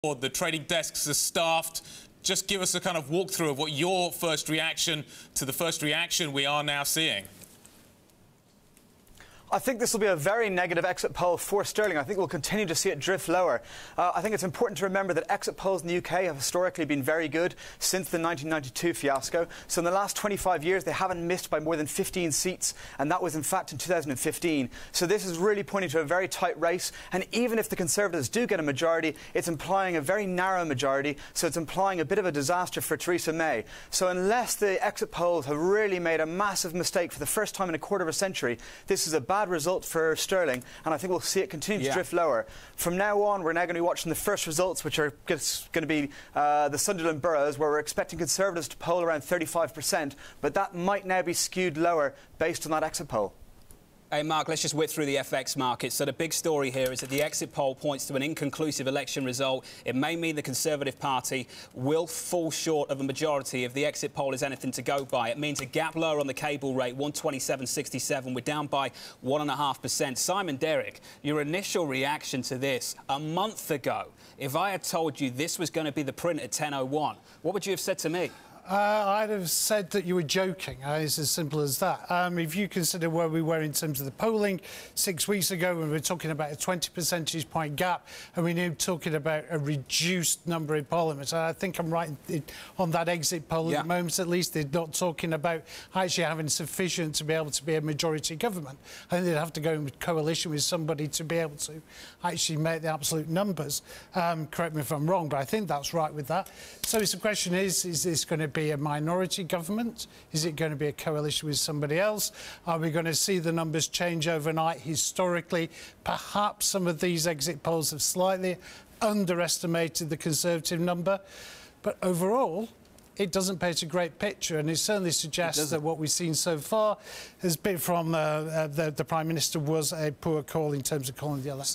The trading desks are staffed. Just give us a kind of walkthrough of what your first reaction to the first reaction we are now seeing. I think this will be a very negative exit poll for sterling. I think we'll continue to see it drift lower. I think it's important to remember that exit polls in the UK have historically been very good since the 1992 fiasco. So in the last 25 years, they haven't missed by more than 15 seats, and that was in fact in 2015. So this is really pointing to a very tight race. And even if the Conservatives do get a majority, it's implying a very narrow majority. So it's implying a bit of a disaster for Theresa May. So unless the exit polls have really made a massive mistake for the first time in a quarter of a century, this is a bad result for sterling, and I think we'll see it continue to drift lower. From now on, we're now going to be watching the first results, which are going to be the Sunderland boroughs, where we're expecting Conservatives to poll around 35%, but that might now be skewed lower based on that exit poll. Hey, Mark, let's just whip through the FX market. So the big story here is that the exit poll points to an inconclusive election result. It may mean the Conservative Party will fall short of a majority if the exit poll is anything to go by. It means a gap lower on the cable rate, 127.67. We're down by 1.5%. Simon Derrick, your initial reaction to this a month ago, if I had told you this was going to be the print at 10:01, what would you have said to me? I'd have said that you were joking. It's as simple as that. If you consider where we were in terms of the polling 6 weeks ago, when we were talking about a 20 percentage point gap, and we're now talking about a reduced number in Parliament. I think I'm right on that exit poll at the moment, at least. They're not talking about actually having sufficient to be able to be a majority government. I think they'd have to go in with coalition with somebody to be able to actually make the absolute numbers. Correct me if I'm wrong, but I think that's right with that. So the question is this going to be a minority government? Is it going to be a coalition with somebody else? Are we going to see the numbers change overnight? Historically, perhaps some of these exit polls have slightly underestimated the Conservative number, but overall it doesn't paint a great picture, and it certainly suggests that what we've seen so far has been from the Prime Minister was a poor call in terms of calling the election.